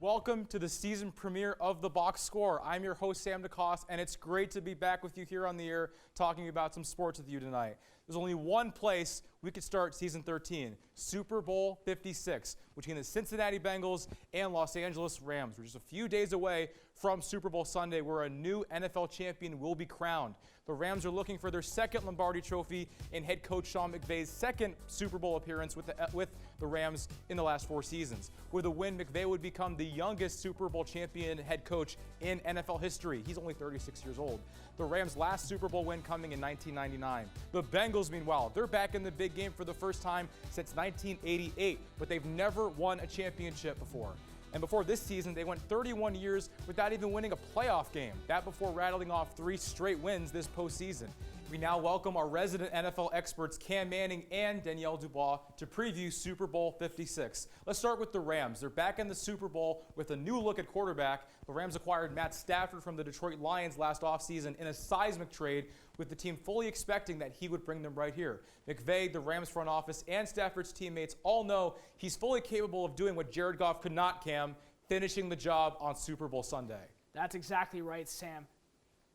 Welcome to the season premiere of The Box Score. I'm your host, Sam DeCoste, and it's great to be back with you here on the air talking about some sports with you tonight. There's only one place we could start season 13, Super Bowl 56, between the Cincinnati Bengals and Los Angeles Rams. We're just a few days away from Super Bowl Sunday, where a new NFL champion will be crowned. The Rams are looking for their second Lombardi Trophy and head coach Sean McVay's second Super Bowl appearance with the Rams in the last 4 seasons. With a win, McVay would become the youngest Super Bowl champion head coach in NFL history. He's only 36 years old. The Rams' last Super Bowl win coming in 1999. The Bengals, meanwhile, they're back in the big game for the first time since 1988, but they've never won a championship before. And before this season, they went 31 years without even winning a playoff game. That before rattling off 3 straight wins this postseason. We now welcome our resident NFL experts, Cam Manning and Danielle DuBois, to preview Super Bowl 56. Let's start with the Rams. They're back in the Super Bowl with a new look at quarterback. The Rams acquired Matt Stafford from the Detroit Lions last offseason in a seismic trade, with the team fully expecting that he would bring them right here. McVay, the Rams front office, and Stafford's teammates all know he's fully capable of doing what Jared Goff could not, Cam, finishing the job on Super Bowl Sunday. That's exactly right, Sam.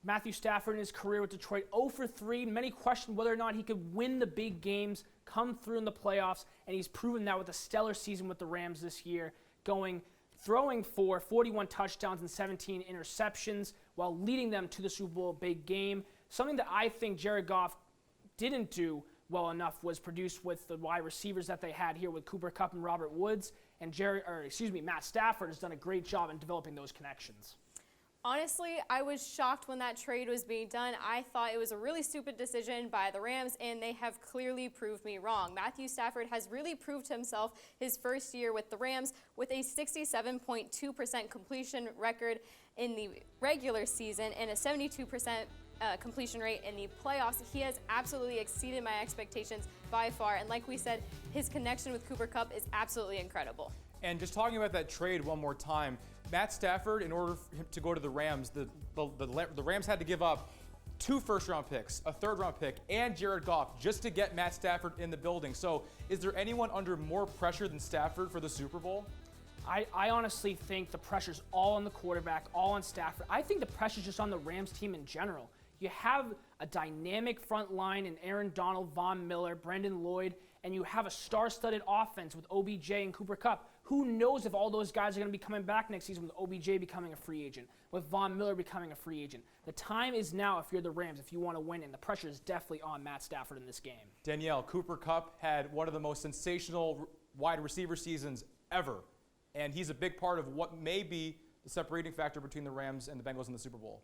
Matthew Stafford in his career with Detroit 0 for 3. Many questioned whether or not he could win the big games, come through in the playoffs, and he's proven that with a stellar season with the Rams this year, throwing for 41 touchdowns and 17 interceptions while leading them to the Super Bowl big game. Something that I think Jared Goff didn't do well enough was produce with the wide receivers that they had here with Cooper Kupp and Robert Woods, and Matt Stafford has done a great job in developing those connections. Honestly, I was shocked when that trade was being done. I thought it was a really stupid decision by the Rams, and they have clearly proved me wrong. Matthew Stafford has really proved himself his first year with the Rams with a 67.2% completion record in the regular season and a 72% completion rate in the playoffs. He has absolutely exceeded my expectations by far, and like we said, his connection with Cooper Kupp is absolutely incredible. And just talking about that trade one more time, Matt Stafford, in order for him to go to the Rams, the Rams had to give up 2 first-round picks, a third-round pick, and Jared Goff just to get Matt Stafford in the building. So is there anyone under more pressure than Stafford for the Super Bowl? I honestly think the pressure's all on the quarterback, all on Stafford. I think the pressure's just on the Rams team in general. You have a dynamic front line in Aaron Donald, Von Miller, Brendan Lloyd, and you have a star-studded offense with OBJ and Cooper Kupp. Who knows if all those guys are going to be coming back next season with OBJ becoming a free agent, with Von Miller becoming a free agent. The time is now if you're the Rams, if you want to win, and the pressure is definitely on Matt Stafford in this game. Danielle, Cooper Kupp had one of the most sensational wide receiver seasons ever, and he's a big part of what may be the separating factor between the Rams and the Bengals in the Super Bowl.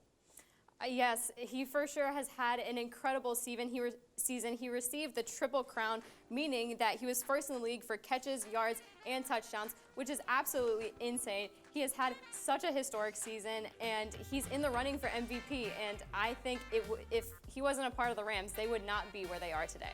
Yes, he for sure has had an incredible season. He received the Triple Crown, meaning that he was first in the league for catches, yards, and touchdowns, which is absolutely insane. He has had such a historic season, and he's in the running for MVP, and I think if he wasn't a part of the Rams, they would not be where they are today.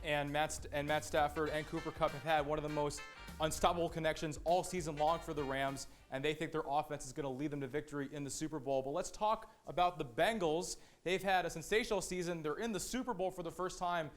And Matt Stafford and Cooper Kupp have had one of the most unstoppable connections all season long for the Rams, and they think their offense is going to lead them to victory in the Super Bowl. But let's talk about the Bengals. They've had a sensational season. They're in the Super Bowl for the first time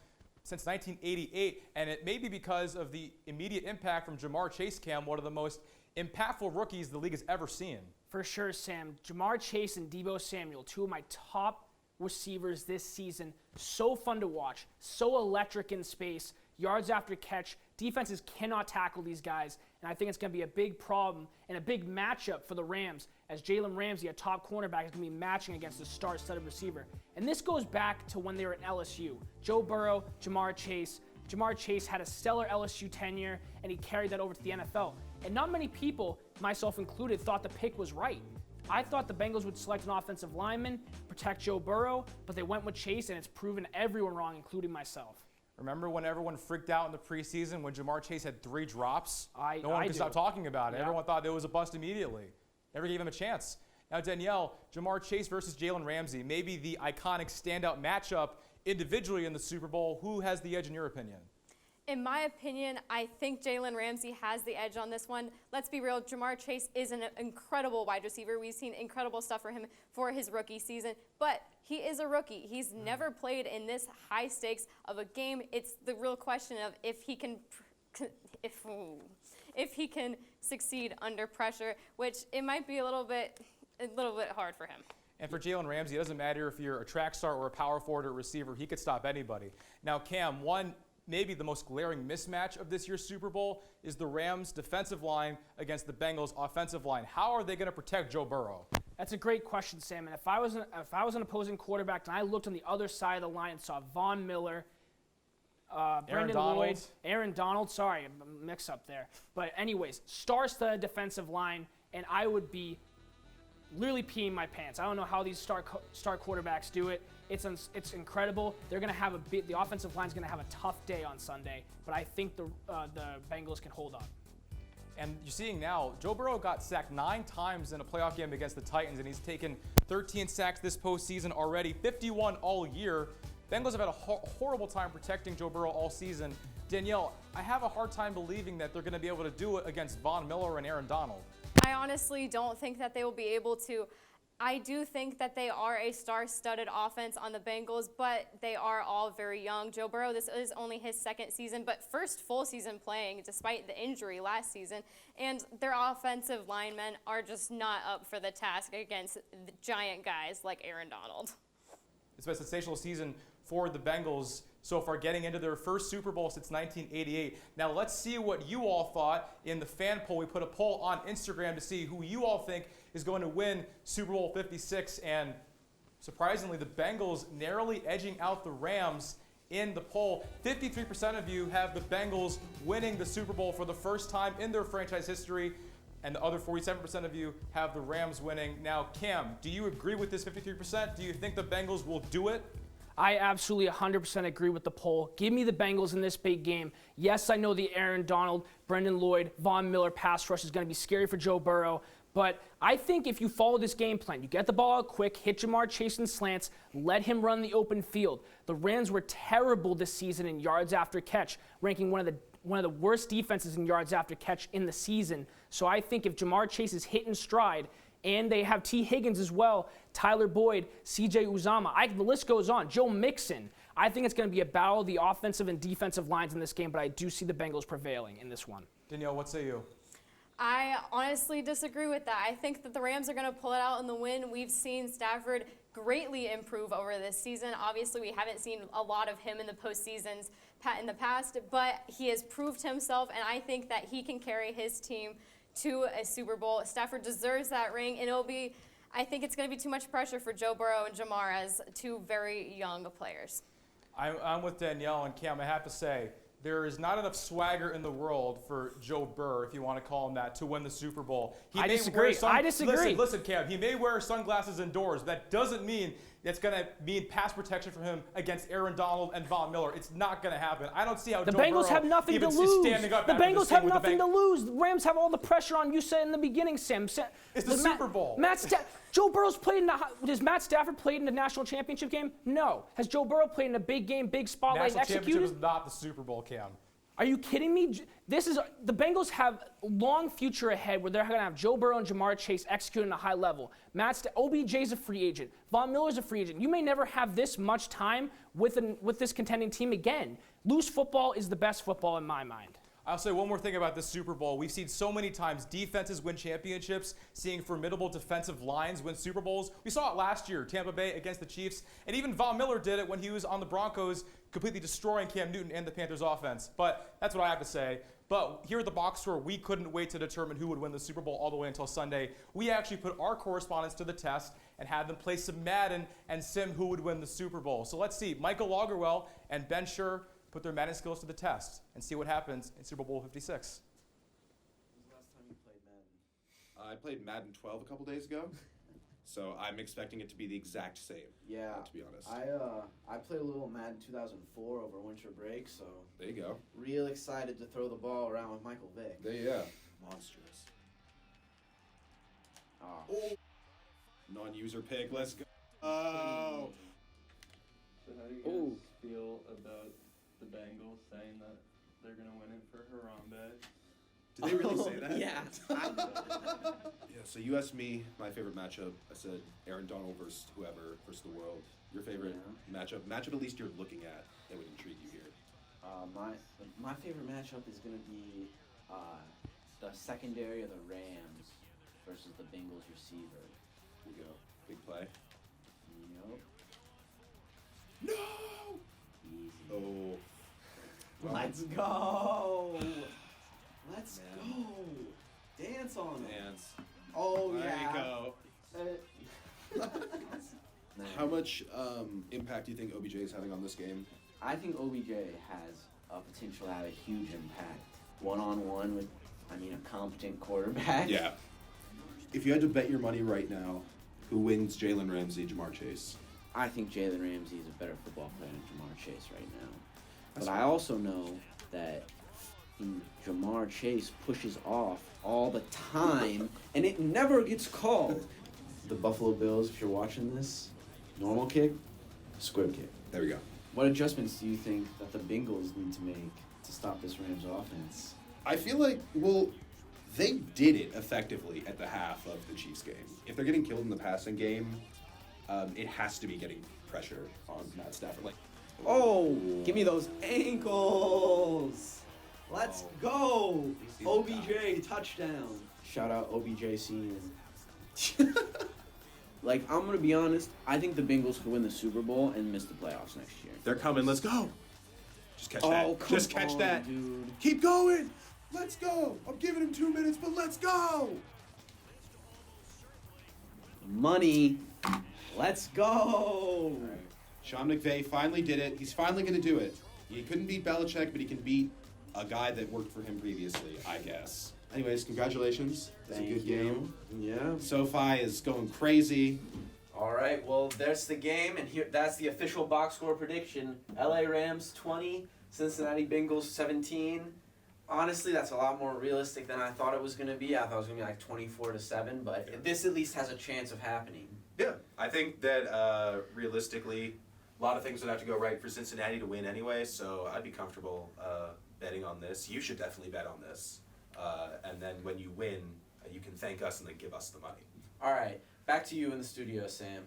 since 1988, and it may be because of the immediate impact from Jamar Chase, Cam, one of the most impactful rookies the league has ever seen. For sure, Sam. Jamar Chase and Deebo Samuel, 2 of my top receivers this season. So fun to watch, so electric in space, yards after catch. Defenses cannot tackle these guys, and I think it's going to be a big problem and a big matchup for the Rams, as Jalen Ramsey, a top cornerback, is going to be matching against a star-studded receiver. And this goes back to when they were at LSU. Joe Burrow, Jamar Chase. Jamar Chase had a stellar LSU tenure, and he carried that over to the NFL. And not many people, myself included, thought the pick was right. I thought the Bengals would select an offensive lineman, protect Joe Burrow, but they went with Chase, and it's proven everyone wrong, including myself. Remember when everyone freaked out in the preseason when Jamar Chase had 3 drops? No one could stop talking about it. Yeah. Everyone thought it was a bust immediately. Never gave him a chance. Now, Danielle, Jamar Chase versus Jalen Ramsey, maybe the iconic standout matchup individually in the Super Bowl. Who has the edge in your opinion? In my opinion, I think Jalen Ramsey has the edge on this one. Let's be real, Jamar Chase is an incredible wide receiver. We've seen incredible stuff for him for his rookie season, but he is a rookie. He's never played in this high stakes of a game. It's the real question of if he can if he can succeed under pressure, which it might be a little bit hard for him. And for Jalen Ramsey, it doesn't matter if you're a track star or a power forward or a receiver. He could stop anybody. Now, Cam, maybe the most glaring mismatch of this year's Super Bowl is the Rams' defensive line against the Bengals' offensive line. How are they going to protect Joe Burrow? That's a great question, Sam. And if I was an opposing quarterback and I looked on the other side of the line and saw Von Miller, Brendan Lloyd, Aaron Donald, sorry, mix up there. But anyways, star-studded defensive line, and I would be literally peeing my pants. I don't know how these star quarterbacks do it. It's incredible. They're gonna have the offensive line's gonna have a tough day on Sunday, but I think the Bengals can hold up. And you're seeing now, Joe Burrow got sacked 9 times in a playoff game against the Titans, and he's taken 13 sacks this postseason already, 51 all year. Bengals have had a horrible time protecting Joe Burrow all season. Danielle, I have a hard time believing that they're going to be able to do it against Von Miller and Aaron Donald. I honestly don't think that they will be able to. I do think that they are a star-studded offense on the Bengals, but they are all very young. Joe Burrow, this is only his second season, but first full season playing despite the injury last season. And their offensive linemen are just not up for the task against the giant guys like Aaron Donald. It's been a sensational season for the Bengals so far, getting into their first Super Bowl since 1988. Now let's see what you all thought in the fan poll. We put a poll on Instagram to see who you all think is going to win Super Bowl 56, and surprisingly, the Bengals narrowly edging out the Rams in the poll. 53% of you have the Bengals winning the Super Bowl for the first time in their franchise history, and the other 47% of you have the Rams winning. Now, Cam, do you agree with this 53%? Do you think the Bengals will do it? I absolutely 100% agree with the poll. Give me the Bengals in this big game. Yes, I know the Aaron Donald, Brendan Lloyd, Von Miller pass rush is going to be scary for Joe Burrow, but I think if you follow this game plan, you get the ball out quick, hit Jamar Chase in slants, let him run the open field. The Rams were terrible this season in yards after catch, ranking one of the worst defenses in yards after catch in the season. So I think if Jamar Chase is hit in stride, and they have T. Higgins as well, Tyler Boyd, C.J. Uzomah. The list goes on. Joe Mixon. I think it's going to be a battle of the offensive and defensive lines in this game, but I do see the Bengals prevailing in this one. Danielle, what say you? I honestly disagree with that. I think that the Rams are going to pull it out in the win. We've seen Stafford greatly improve over this season. Obviously, we haven't seen a lot of him in the postseasons in the past, but he has proved himself, and I think that he can carry his team to a Super Bowl. Stafford deserves that ring, and I think it's going to be too much pressure for Joe Burrow and Jamar as two very young players. I'm with Danielle and Cam. I have to say, there is not enough swagger in the world for Joe Burr, if you want to call him that, to win the Super Bowl. I disagree. Listen, Cam, he may wear sunglasses indoors. That doesn't mean it's going to mean pass protection for him against Aaron Donald and Von Miller. It's not going to happen. I don't see how the Joe Bengals Burrow have nothing even to lose. Standing up the Bengals have with nothing to lose. The Rams have all the pressure on. You said in the beginning, Sam. It's the Super Bowl. Joe Burrow's played has Matt Stafford played in the national championship game? No. Has Joe Burrow played in a big game, big spotlight, national executed? Championship is not the Super Bowl, Cam. Are you kidding me? The Bengals have a long future ahead where they're going to have Joe Burrow and Jamar Chase executing at a high level. OBJ's a free agent. Von Miller's a free agent. You may never have this much time with this contending team again. Loose football is the best football in my mind. I'll say one more thing about this Super Bowl. We've seen so many times defenses win championships, seeing formidable defensive lines win Super Bowls. We saw it last year, Tampa Bay against the Chiefs, and even Von Miller did it when he was on the Broncos, completely destroying Cam Newton and the Panthers offense. But that's what I have to say. But here at the box score, we couldn't wait to determine who would win the Super Bowl all the way until Sunday. We actually put our correspondents to the test and had them play some Madden and sim who would win the Super Bowl. So let's see. Michael Lagerwell and Ben Schur put their Madden skills to the test and see what happens in Super Bowl 56. When was the last time you played Madden? I played Madden 12 a couple days ago, so I'm expecting it to be the exact same. Yeah, to be honest. I played a little Madden 2004 over winter break, so There you go. real excited to throw the ball around with Michael Vick. Monstrous. Oh. Non-user pick. Let's go. So how do you guys feel about the Bengals saying that they're going to win it for Harambe? Did they really say that? Yeah. Yeah, so you asked me my favorite matchup. I said Aaron Donald versus whoever, versus the world. Your favorite matchup at least you're looking at that would intrigue you here. My favorite matchup is going to be the secondary of the Rams versus the Bengals receiver. Here we go. Big play. Yep. No! Easy. Oh. Let's go! Let's Man. go! Dance on it. Dance. Oh, There yeah. you go. How much impact do you think OBJ is having on this game? I think OBJ has a potential to have a huge impact. One-on-one with, a competent quarterback. Yeah. If you had to bet your money right now, who wins, Jalen Ramsey, Jamar Chase? I think Jalen Ramsey is a better football player than Jamar Chase right now. That's But I also know that Jamar Chase pushes off all the time, and it never gets called. The Buffalo Bills, if you're watching this, normal kick, square kick. There we go. What adjustments do you think that the Bengals need to make to stop this Rams offense? I feel like, they did it effectively at the half of the Chiefs game. If they're getting killed in the passing game, it has to be getting pressure on Matt Stafford. Oh, give me those ankles. Let's go. OBJ touchdown. Shout out OBJ Senior. I'm going to be honest, I think the Bengals could win the Super Bowl and miss the playoffs next year. They're coming. Let's go. Just catch that. Come Just catch on, that. Dude. Keep going. Let's go. I'm giving him 2 minutes, but let's go. Money. Let's go. All right. Sean McVay finally did it. He's finally going to do it. He couldn't beat Belichick, but he can beat a guy that worked for him previously, I guess. Anyways, congratulations. It's a good game. Yeah. SoFi is going crazy. All right, well, there's the game, and that's the official box score prediction. LA Rams 20, Cincinnati Bengals 17. Honestly, that's a lot more realistic than I thought it was going to be. I thought it was going to be 24-7, but this at least has a chance of happening. Yeah, I think that realistically, a lot of things would have to go right for Cincinnati to win anyway, so I'd be comfortable betting on this. You should definitely bet on this. And then when you win, you can thank us and then give us the money. All right, back to you in the studio, Sam.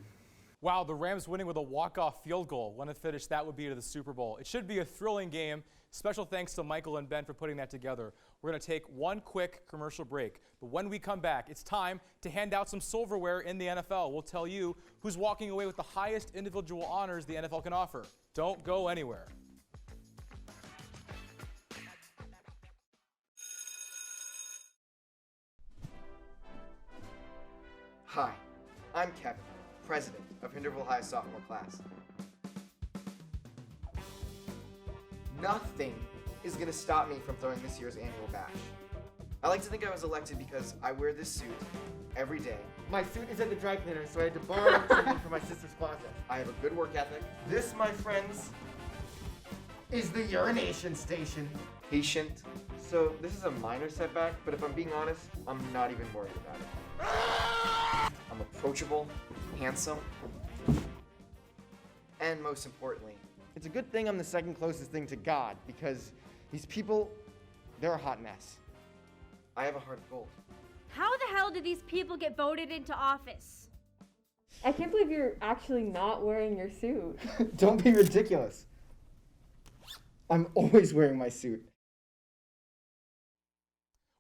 Wow, the Rams winning with a walk-off field goal. When it finished, that would be to the Super Bowl. It should be a thrilling game. Special thanks to Michael and Ben for putting that together. We're going to take one quick commercial break. But when we come back, it's time to hand out some silverware in the NFL. We'll tell you who's walking away with the highest individual honors the NFL can offer. Don't go anywhere. Hi, I'm Kevin, president of Henderville High sophomore class. Nothing is going to stop me from throwing this year's annual bash. I like to think I was elected because I wear this suit every day. My suit is at the dry cleaner, so I had to borrow something from my sister's closet. I have a good work ethic, This, my friends, is the urination station. patient. So this is a minor setback, but if I'm being honest, I'm not even worried about it. I'm approachable, handsome, and most importantly, It's a good thing I'm the second closest thing to God, because these people, they're a hot mess. I have a heart of gold. How the hell did these people get voted into office? I can't believe you're actually not wearing your suit. Don't be ridiculous. I'm always wearing my suit.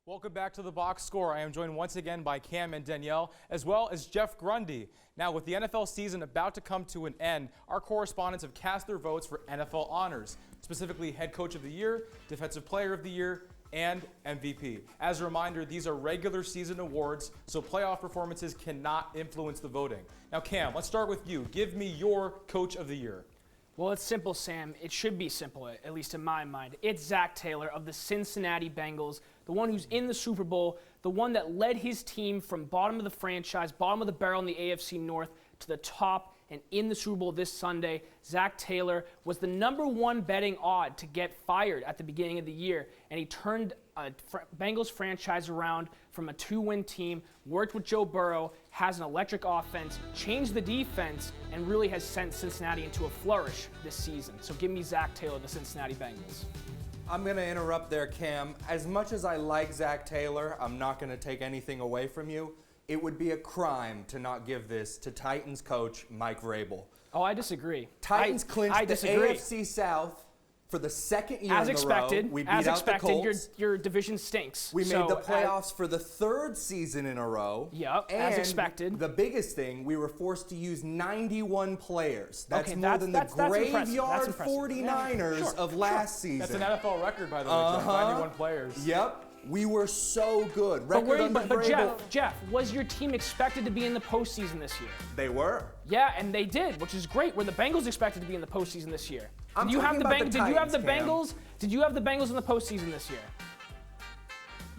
Welcome back to the Box Score. I am joined once again by Cam and Danielle, as well as Jeff Grundy. Now, with the NFL season about to come to an end, our correspondents have cast their votes for NFL honors, specifically Head Coach of the Year, Defensive Player of the Year, and MVP. As a reminder, these are regular season awards, so playoff performances cannot influence the voting. Now, Cam, let's start with you. Give me your Coach of the Year. Well, it's simple, Sam. It should be simple, at least in my mind. It's Zach Taylor of the Cincinnati Bengals, the one who's in the Super Bowl, the one that led his team from bottom of the franchise, bottom of the barrel in the AFC North to the top and in the Super Bowl this Sunday. Zach Taylor was the #1 betting odd to get fired at the beginning of the year, and he turned a Bengals franchise around from a 2-win team, worked with Joe Burrow, has an electric offense, changed the defense, and really has sent Cincinnati into a flourish this season. So give me Zach Taylor, the Cincinnati Bengals. I'm going to interrupt there, Cam. As much as I like Zach Taylor, I'm not going to take anything away from you. It would be a crime to not give this to Titans coach Mike Vrabel. Oh, I disagree. Titans clinched I the disagree. AFC South For the second year As in expected, a row, we beat as out expected, the Colts. your division stinks. We So, made the playoffs for the third season in a row. Yep, and as expected. The biggest thing, we were forced to use 91 players. That's Okay, more that's- than that's the impressive. graveyard That's impressive. 49ers Sure, of last season. That's an NFL record, by the way, Jeff. 91 players. Yep. We were so good. But, Record under but Vrabel. Jeff, was your team expected to be in the postseason this year? They were. Yeah, and they did, which is great. Were the Bengals expected to be in the postseason this year? I'm Did you have talking the about the Did you have the Titans, Cam. Bengals? Did you have the Bengals in the postseason this year?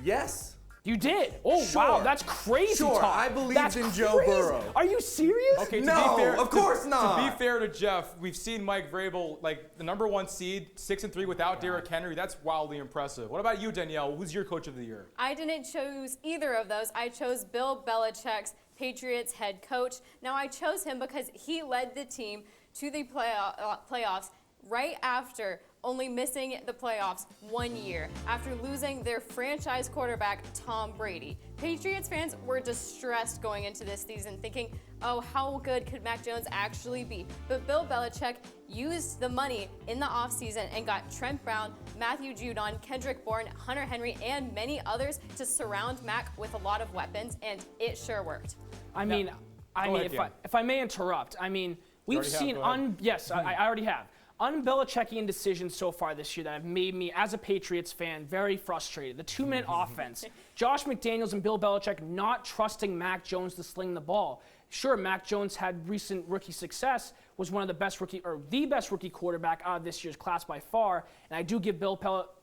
Yes. You did. Oh Sure. wow, that's crazy Sure, talk. I believed That's in Joe crazy. Burrow. Are you serious? Okay, to No, be fair, of course not. To be fair to Jeff, we've seen Mike Vrabel, like the number 1 seed, 6-3 without Derrick Henry. That's wildly impressive. What about you, Danielle? Who's your coach of the year? I didn't choose either of those. I chose Bill Belichick's Patriots head coach. Now, I chose him because he led the team to the playoffs right after only missing the playoffs 1 year after losing their franchise quarterback, Tom Brady. Patriots fans were distressed going into this season, thinking, oh, how good could Mac Jones actually be? But Bill Belichick used the money in the offseason and got Trent Brown, Matthew Judon, Kendrick Bourne, Hunter Henry, and many others to surround Mac with a lot of weapons, and it sure worked. I mean, Go ahead, Cam. if I may interrupt, I mean, we've already have, seen go ahead. yes, I already have. Un-Belichickian decisions so far this year that have made me, as a Patriots fan, very frustrated. The 2-minute offense, Josh McDaniels and Bill Belichick not trusting Mac Jones to sling the ball. Sure, Mac Jones had recent rookie success, was one of the best the best rookie quarterback out of this year's class by far, and I do give Bill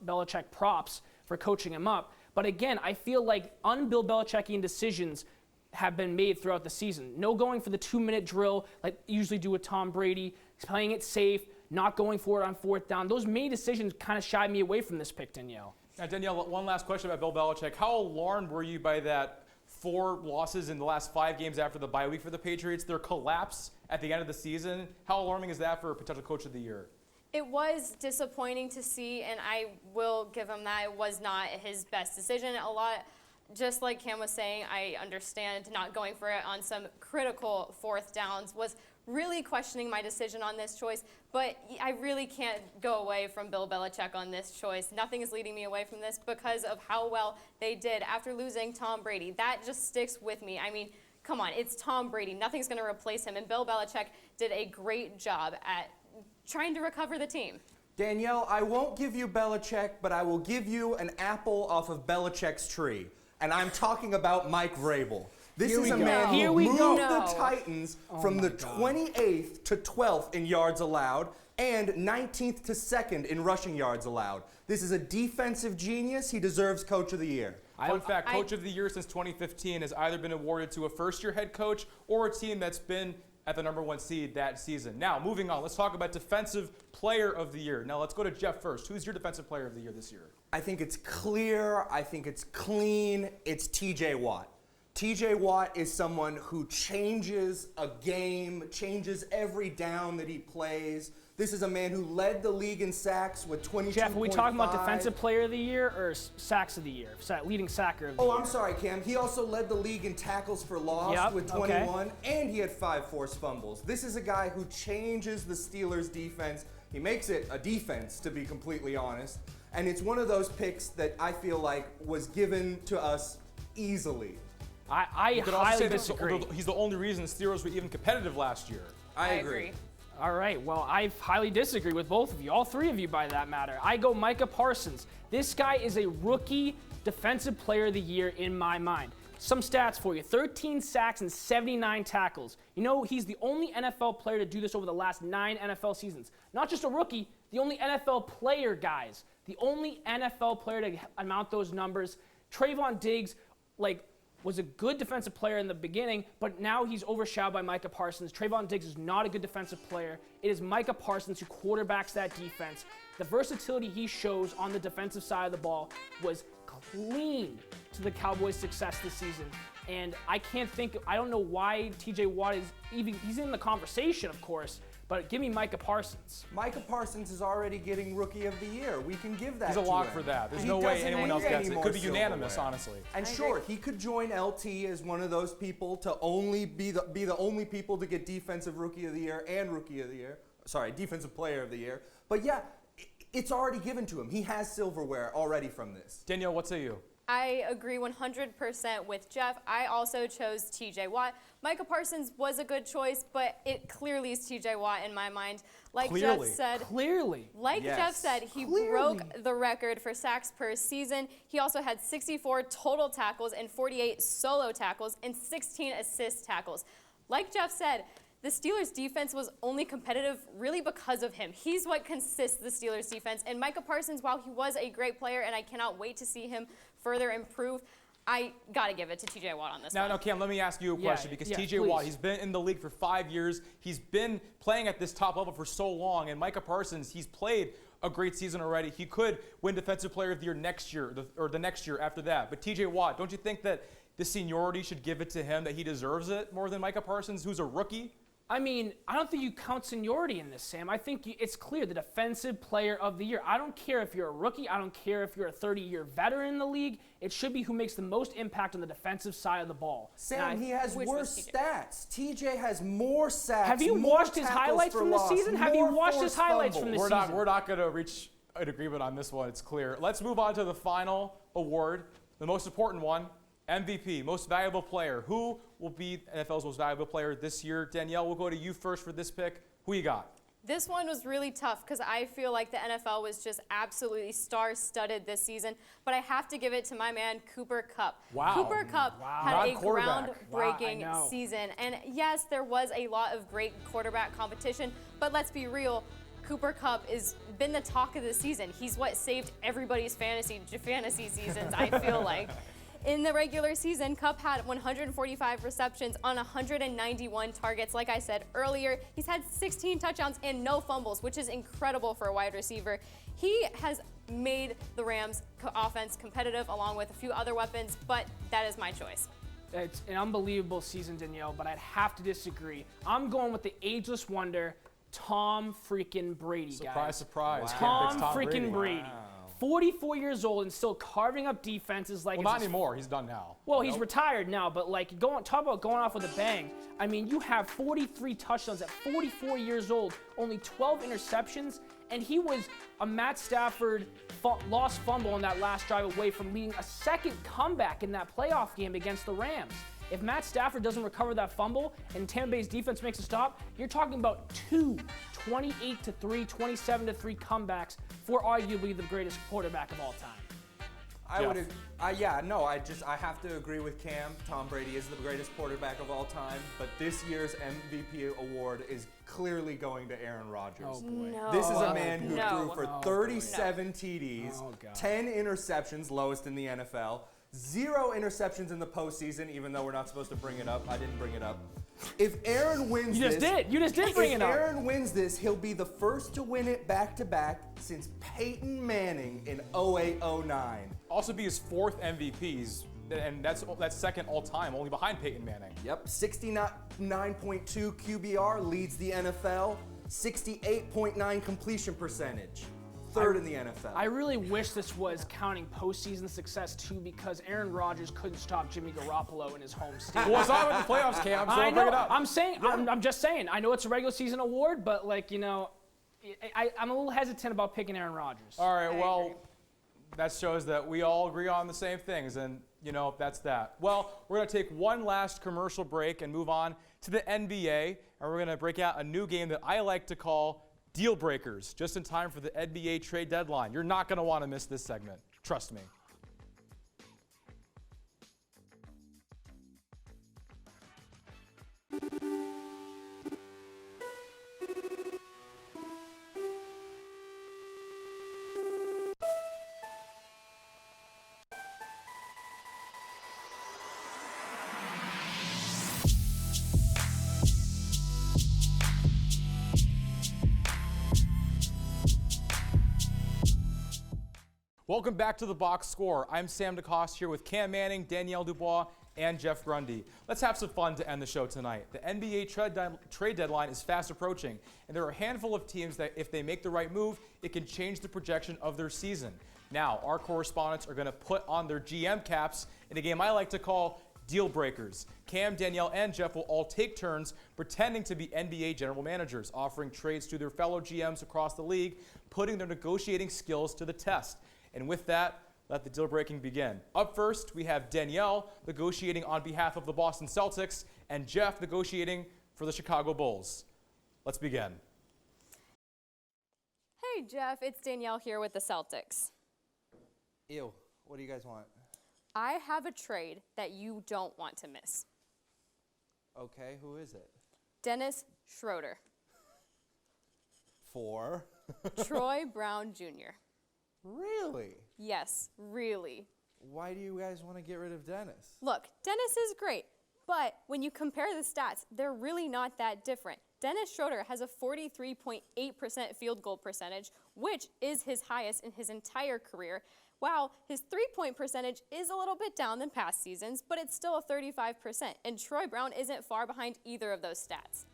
Belichick props for coaching him up. But again, I feel like un-Bill Belichickian decisions have been made throughout the season. No going for the 2-minute drill like you usually do with Tom Brady, playing it safe, not going for it on 4th down. Those many decisions kind of shied me away from this pick, Danielle. Now, Danielle, one last question about Bill Belichick. How alarmed were you by that 4 losses in the last 5 games after the bye week for the Patriots? Their collapse at the end of the season. How alarming is that for a potential coach of the year? It was disappointing to see, and I will give him that. It was not his best decision. Just like Cam was saying, I understand not going for it on some critical 4th downs, was really questioning my decision on this choice, but I really can't go away from Bill Belichick on this choice. Nothing is leading me away from this because of how well they did after losing Tom Brady. That just sticks with me. I mean, come on, it's Tom Brady. Nothing's going to replace him, and Bill Belichick did a great job at trying to recover the team. Danielle, I won't give you Belichick, but I will give you an apple off of Belichick's tree. And I'm talking about Mike Vrabel. This is a man who moved the Titans from the 28th to 12th in yards allowed and 19th to 2nd in rushing yards allowed. This is a defensive genius. He deserves Coach of the Year. Fun fact, Coach of the Year since 2015 has either been awarded to a first-year head coach or a team that's been at the number 1 seed that season. Now, moving on, let's talk about Defensive Player of the Year. Now, let's go to Jeff first. Who's your Defensive Player of the Year this year? I think it's clear. I think it's clean. It's TJ Watt. TJ Watt is someone who changes a game, changes every down that he plays. This is a man who led the league in sacks with 22.5. Jeff, are we talking about Defensive Player of the Year or Sacks of the Year? Leading sacker of the year. I'm sorry, Cam. He also led the league in tackles for loss with 21, and he had 5 forced fumbles. This is a guy who changes the Steelers' defense. He makes it a defense, to be completely honest. And it's one of those picks that I feel like was given to us easily. I highly disagree. He's the only reason the Steelers were even competitive last year. I agree. All right, well, I highly disagree with both of you, all 3 of you by that matter. I go Micah Parsons. This guy is a rookie Defensive Player of the Year in my mind. Some stats for you. 13 sacks and 79 tackles. You know, he's the only NFL player to do this over the last 9 NFL seasons. Not just a rookie, the only NFL player, guys. The only NFL player to amount those numbers. Trayvon Diggs, was a good defensive player in the beginning, but now he's overshadowed by Micah Parsons. Trayvon Diggs is not a good defensive player. It is Micah Parsons who quarterbacks that defense. The versatility he shows on the defensive side of the ball was clean to the Cowboys' success this season. And I don't know why TJ Watt he's in the conversation, of course, but give me Micah Parsons. Micah Parsons is already getting Rookie of the Year. We can give that to him. He's a lock for that. There's no way anyone else gets it. It could be unanimous, honestly. And sure, he could join LT as one of those people to only be the only people to get Defensive Rookie of the Year and Rookie of the Year. Sorry, Defensive Player of the Year. But yeah, it's already given to him. He has silverware already from this. Danielle, what say you? I agree 100% with Jeff. I also chose TJ Watt. Micah Parsons was a good choice, but it clearly is TJ Watt in my mind. Like Clearly. Jeff said, Jeff said, he broke the record for sacks per season. He also had 64 total tackles and 48 solo tackles and 16 assist tackles. Like Jeff said, the Steelers' defense was only competitive really because of him. He's what consists the Steelers' defense. And Micah Parsons, while he was a great player, and I cannot wait to see him further improve, I got to give it to TJ Watt on this one. No, Cam, let me ask you a question because TJ Watt, he's been in the league for 5 years. He's been playing at this top level for so long. And Micah Parsons, he's played a great season already. He could win Defensive Player of the Year next year or the next year after that. But TJ Watt, don't you think that the seniority should give it to him, that he deserves it more than Micah Parsons, who's a rookie? I mean, I don't think you count seniority in this, Sam. I think it's clear the Defensive Player of the Year. I don't care if you're a rookie. I don't care if you're a 30-year veteran in the league. It should be who makes the most impact on the defensive side of the ball. Sam, he has worse stats. TJ has more sacks. Have you watched his highlights from the season? Have you watched his highlights from the season? We're not going to reach an agreement on this one. It's clear. Let's move on to the final award, the most important one. MVP, most valuable player. Who will be NFL's most valuable player this year? Danielle, we'll go to you first for this pick. Who you got? This one was really tough because I feel like the NFL was just absolutely star-studded this season. But I have to give it to my man, Cooper Kupp. Wow. Cooper Kupp had a groundbreaking season. And yes, there was a lot of great quarterback competition. But let's be real. Cooper Kupp has been the talk of the season. He's what saved everybody's fantasy seasons, I feel like. In the regular season, Kupp had 145 receptions on 191 targets. Like I said earlier, he's had 16 touchdowns and no fumbles, which is incredible for a wide receiver. He has made the Rams offense competitive along with a few other weapons, but that is my choice. It's an unbelievable season, Danielle, but I'd have to disagree. I'm going with the ageless wonder, Tom freaking Brady, guys. Surprise. Tom freaking Brady. 44 years old and still carving up defenses like. Well, not anymore. He's done now. Well, he's retired now, but like talk about going off with a bang. I mean, you have 43 touchdowns at 44 years old, only 12 interceptions, and he was a Matt Stafford lost fumble on that last drive away from leading a second comeback in that playoff game against the Rams. If Matt Stafford doesn't recover that fumble and Tampa Bay's defense makes a stop, you're talking about two 28-3, 27-3 comebacks for arguably the greatest quarterback of all time. I have to agree with Cam. Tom Brady is the greatest quarterback of all time, but this year's MVP award is clearly going to Aaron Rodgers. Oh boy. No. This is a man who threw for 37 No. TDs, Oh, God. 10 interceptions, lowest in the NFL, 0 interceptions in the postseason, even though we're not supposed to bring it up. I didn't bring it up. If Aaron wins You just did bring it up. If Aaron wins this, he'll be the first to win it back-to-back since Peyton Manning in 08-09. Also be his fourth MVPs, and that's second all-time, only behind Peyton Manning. Yep, 69.2 QBR leads the NFL, 68.9 completion percentage. Third in the NFL. I really wish this was counting postseason success too, because Aaron Rodgers couldn't stop Jimmy Garoppolo in his home state. Well, it's not with the playoffs, Cam, so I don't know. bring it up. I'm just saying. I know it's a regular season award, but like I'm a little hesitant about picking Aaron Rodgers. All right, well, that shows that we all agree on the same things, and that's that. Well, we're going to take one last commercial break and move on to the NBA, and we're going to break out a new game that I like to call Dealbreakers, just in time for the NBA trade deadline. You're not going to want to miss this segment. Trust me. Welcome back to the Box Score. I'm Sam DeCoste here with Cam Manning, Danielle DuBois, and Jeff Grundy. Let's have some fun to end the show tonight. The NBA trade deadline is fast approaching, and there are a handful of teams that, if they make the right move, it can change the projection of their season. Now, our correspondents are going to put on their GM caps in a game I like to call Dealbreakers. Cam, Danielle, and Jeff will all take turns pretending to be NBA general managers, offering trades to their fellow GMs across the league, putting their negotiating skills to the test. And with that, let the deal breaking begin. Up first, we have Danielle negotiating on behalf of the Boston Celtics and Jeff negotiating for the Chicago Bulls. Let's begin. Hey, Jeff, it's Danielle here with the Celtics. Ew. What do you guys want? I have a trade that you don't want to miss. Okay, who is it? Dennis Schroeder. For? Troy Brown Jr. Really? Yes, really. Why do you guys want to get rid of Dennis? Look, Dennis is great, but when you compare the stats, they're really not that different. Dennis Schroeder has a 43.8% field goal percentage, which is his highest in his entire career. While his three-point percentage is a little bit down than past seasons, but it's still a 35%, and Troy Brown isn't far behind either of those stats.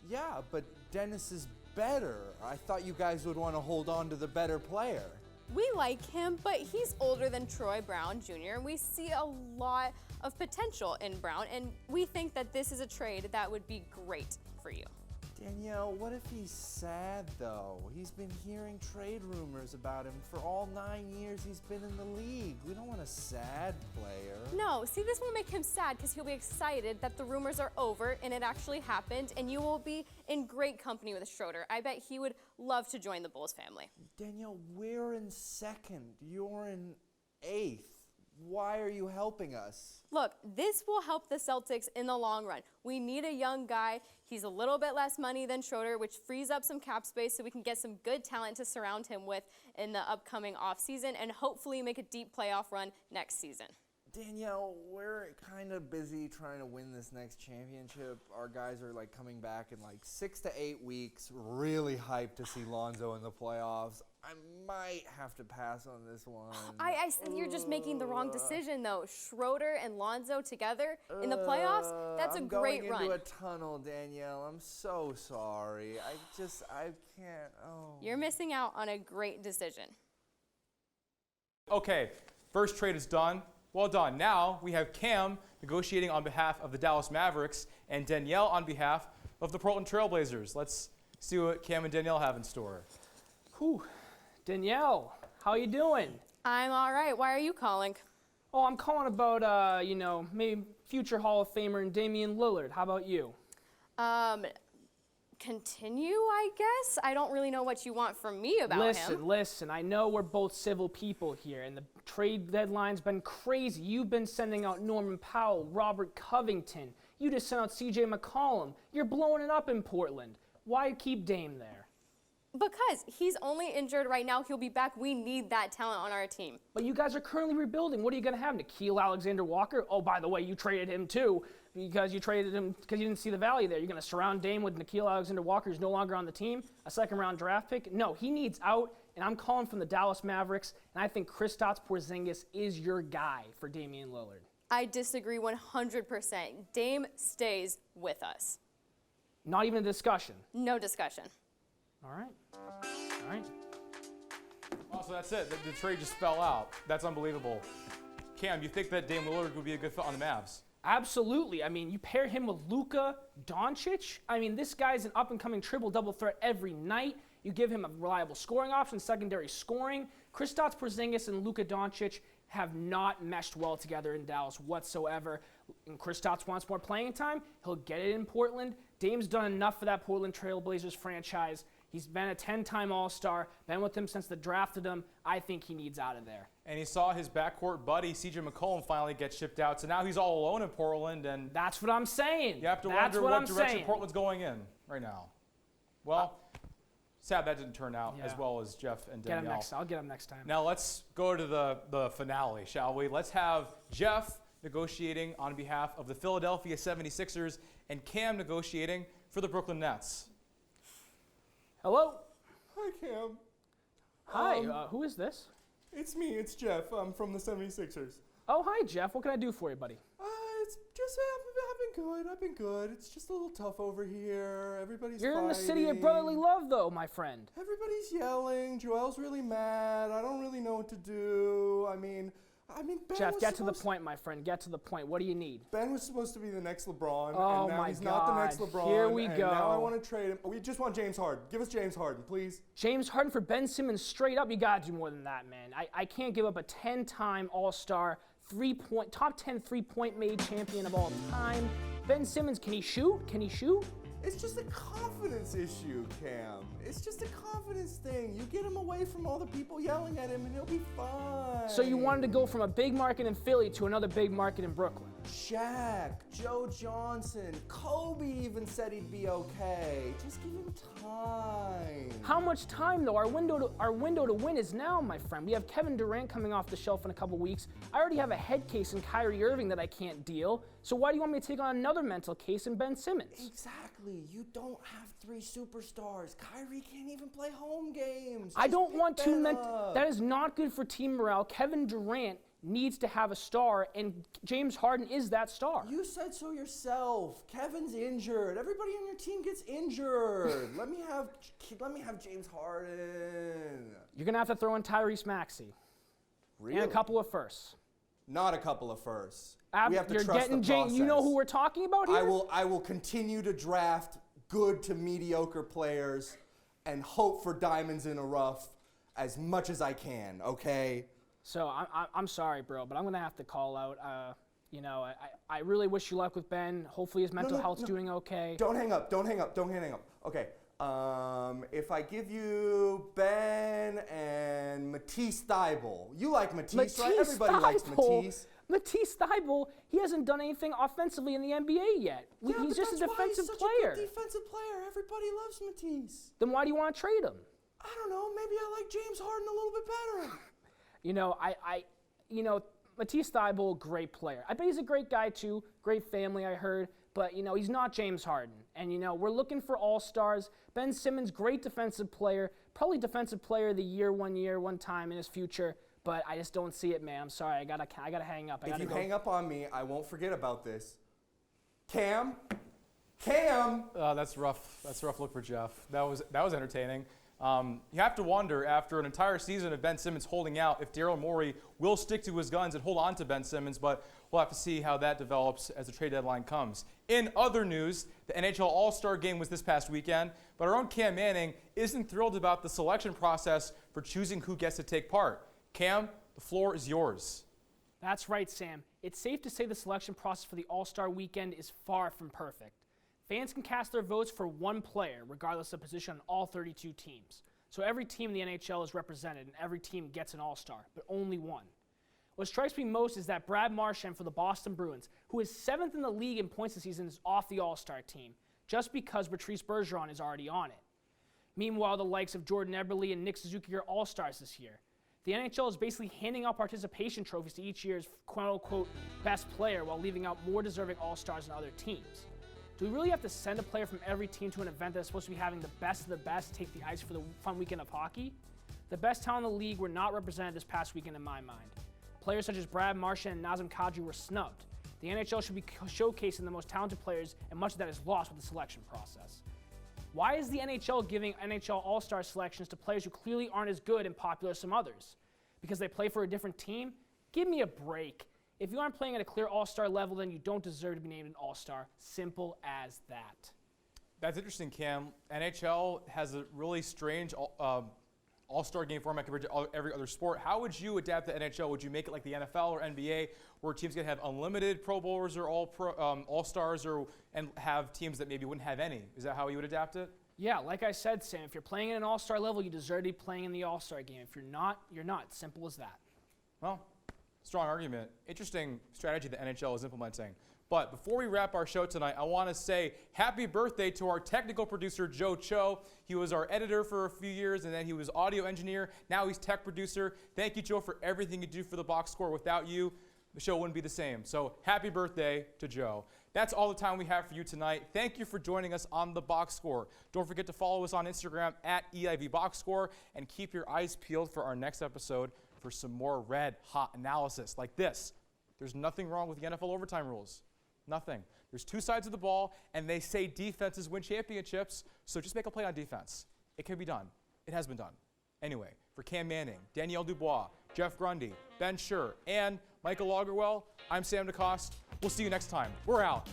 Yeah, but Dennis is better. I thought you guys would want to hold on to the better player. We like him, but he's older than Troy Brown Jr., and we see a lot of potential in Brown, and we think that this is a trade that would be great for you. Danielle, what if he's sad, though? He's been hearing trade rumors about him for all 9 years he's been in the league. We don't want a sad player. No, see, this won't make him sad because he'll be excited that the rumors are over and it actually happened, and you will be in great company with Schroeder. I bet he would love to join the Bulls family. Danielle, we're in second. You're in eighth. Why are you helping us? Look, this will help the Celtics in the long run. We need a young guy. He's a little bit less money than Schroeder, which frees up some cap space so we can get some good talent to surround him with in the upcoming offseason and hopefully make a deep playoff run next season. Danielle, we're kind of busy trying to win this next championship. Our guys are coming back in 6 to 8 weeks. Really hyped to see Lonzo in the playoffs. I might have to pass on this one. I think you're just making the wrong decision, though. Schroeder and Lonzo together in the playoffs, that's a great run. I'm going into a tunnel, Danielle. I'm so sorry. I can't. Oh. You're missing out on a great decision. Okay, first trade is done. Well done. Now we have Cam negotiating on behalf of the Dallas Mavericks and Danielle on behalf of the Portland Trailblazers. Let's see what Cam and Danielle have in store. Whew. Danielle, how you doing? I'm all right. Why are you calling? Oh, I'm calling about, maybe future Hall of Famer and Damian Lillard. How about you? Continue, I guess? I don't really know what you want from me about him. Listen, I know we're both civil people here, and the trade deadline's been crazy. You've been sending out Norman Powell, Robert Covington. You just sent out C.J. McCollum. You're blowing it up in Portland. Why keep Dame there? Because he's only injured right now. He'll be back. We need that talent on our team. But you guys are currently rebuilding. What are you going to have? Nikhil Alexander-Walker? Oh, by the way, you traded him too because you traded him because you didn't see the value there. You're going to surround Dame with Nikhil Alexander-Walker, who's no longer on the team, a second-round draft pick? No, he needs out, and I'm calling from the Dallas Mavericks, and I think Kristaps Porzingis is your guy for Damian Lillard. I disagree 100%. Dame stays with us. Not even a discussion? No discussion. All right. Oh, so that's it. The trade just fell out. That's unbelievable. Cam, you think that Dame Lillard would be a good fit on the Mavs? Absolutely. I mean, you pair him with Luka Doncic. I mean, this guy's an up-and-coming triple-double threat every night. You give him a reliable scoring option, secondary scoring. Kristaps Porzingis and Luka Doncic have not meshed well together in Dallas whatsoever. And Kristaps wants more playing time. He'll get it in Portland. Dame's done enough for that Portland Trailblazers franchise. He's been a 10-time All-Star, been with them since they drafted him. I think he needs out of there. And he saw his backcourt buddy, C.J. McCollum, finally get shipped out. So now he's all alone in Portland. And that's what I'm saying. You have to wonder what direction Portland's going in right now. Well, sad that didn't turn out as well as Jeff and Danielle. I'll get him next time. Now let's go to the finale, shall we? Let's have Jeff negotiating on behalf of the Philadelphia 76ers and Cam negotiating for the Brooklyn Nets. Hello. Hi, Cam. Hi, who is this? It's me, it's Jeff. I'm from the 76ers. Oh, hi, Jeff. What can I do for you, buddy? It's just, I've been good. It's just a little tough over here. Everybody's You're fighting. in the city of brotherly love, though, my friend. Everybody's yelling. Joel's really mad. I don't really know what to do. I mean, I mean, Ben Jeff, was get to the supposed- point, my friend. Get to the point. What do you need? Ben was supposed to be the next LeBron, Oh and now my he's not the next God. LeBron. Here we and go. Now I want to trade him. We just want James Harden. Give us James Harden, please. James Harden for Ben Simmons, straight up, you got to do more than that, man. I can't give up a 10-time All-Star, top 10 three-point made champion of all time. Ben Simmons, can he shoot? Can he shoot? It's just a confidence issue, Cam. It's just a confidence thing. You get him away from all the people yelling at him, and he'll be fine. So you wanted to go from a big market in Philly to another big market in Brooklyn. Shaq, Joe Johnson, Kobe even said he'd be okay. Just give him time. How much time, though? Our window to win is now, my friend. We have Kevin Durant coming off the shelf in a couple weeks. I already have a head case in Kyrie Irving that I can't deal. So why do you want me to take on another mental case in Ben Simmons? Exactly. You don't have 3 superstars. Kyrie can't even play home games. I Just don't pick want Ben to. up. That is not good for team morale. Kevin Durant needs to have a star, and James Harden is that star. You said so yourself. Kevin's injured. Everybody on your team gets injured. let me have James Harden. You're gonna have to throw in Tyrese Maxey Really? and a couple of firsts. Not a couple of firsts. We have to You're trust getting the process. You know who we're talking about here? I will continue to draft good to mediocre players and hope for diamonds in a rough as much as I can, okay? So I'm sorry, bro, but I'm gonna have to call out. I really wish you luck with Ben. Hopefully his mental health's doing okay. Don't hang up. Okay. If I give you Ben and Matisse Thybulle, you like Matisse, right? Everybody likes Matisse. Matisse Thybulle, he hasn't done anything offensively in the NBA yet. He's just a defensive player. A good defensive player. Everybody loves Matisse. Then why do you want to trade him? I don't know. Maybe I like James Harden a little bit better. Matisse Thybulle, great player. I bet he's a great guy too. Great family, I heard. But, he's not James Harden. And, we're looking for all-stars. Ben Simmons, great defensive player. Probably defensive player of the year, one time in his future. But I just don't see it, man. I'm sorry. I gotta hang up. If you hang up on me, I won't forget about this. Cam. That's rough. That's a rough look for Jeff. That was entertaining. You have to wonder, after an entire season of Ben Simmons holding out, if Daryl Morey will stick to his guns and hold on to Ben Simmons, but we'll have to see how that develops as the trade deadline comes. In other news, the NHL AllStar Game was this past weekend, but our own Cam Manning isn't thrilled about the selection process for choosing who gets to take part. Cam, the floor is yours. That's right, Sam. It's safe to say the selection process for the All-Star Weekend is far from perfect. Fans can cast their votes for one player, regardless of position on all 32 teams. So every team in the NHL is represented, and every team gets an All-Star, but only one. What strikes me most is that Brad Marchand for the Boston Bruins, who is 7th in the league in points this season, is off the All-Star team, just because Patrice Bergeron is already on it. Meanwhile, the likes of Jordan Eberle and Nick Suzuki are All-Stars this year. The NHL is basically handing out participation trophies to each year's quote-unquote best player while leaving out more deserving All-Stars than other teams. Do we really have to send a player from every team to an event that's supposed to be having the best of the best take the ice for the fun weekend of hockey? The best talent in the league were not represented this past weekend in my mind. Players such as Brad Marchand and Nazem Kadri were snubbed. The NHL should be showcasing the most talented players, and much of that is lost with the selection process. Why is the NHL giving NHL All-Star selections to players who clearly aren't as good and popular as some others? Because they play for a different team? Give me a break. If you aren't playing at a clear All-Star level, then you don't deserve to be named an All-Star. Simple as that. That's interesting, Cam. NHL has a really strange All-Star Game format compared to every other sport. How would you adapt the NHL? Would you make it like the NFL or NBA, where teams can have unlimited Pro Bowlers or All-Stars, and have teams that maybe wouldn't have any? Is that how you would adapt it? Yeah, like I said, Sam, if you're playing at an All-Star level, you deserve to be playing in the All-Star Game. If you're not, you're not. Simple as that. Well, strong argument. Interesting strategy the NHL is implementing. But before we wrap our show tonight, I want to say happy birthday to our technical producer, Joe Cho. He was our editor for a few years, and then he was audio engineer. Now he's tech producer. Thank you, Joe, for everything you do for the Box Score. Without you, the show wouldn't be the same. So happy birthday to Joe. That's all the time we have for you tonight. Thank you for joining us on the Box Score. Don't forget to follow us on Instagram at EIV Box Score, and keep your eyes peeled for our next episode for some more red hot analysis like this. There's nothing wrong with the NFL overtime rules. Nothing. There's two sides of the ball, and they say defenses win championships, so just make a play on defense. It can be done. It has been done. Anyway, for Cam Manning, Danielle DuBois, Jeff Grundy, Ben Schur, and Michael Lagerwell, I'm Sam DeCoste. We'll see you next time. We're out.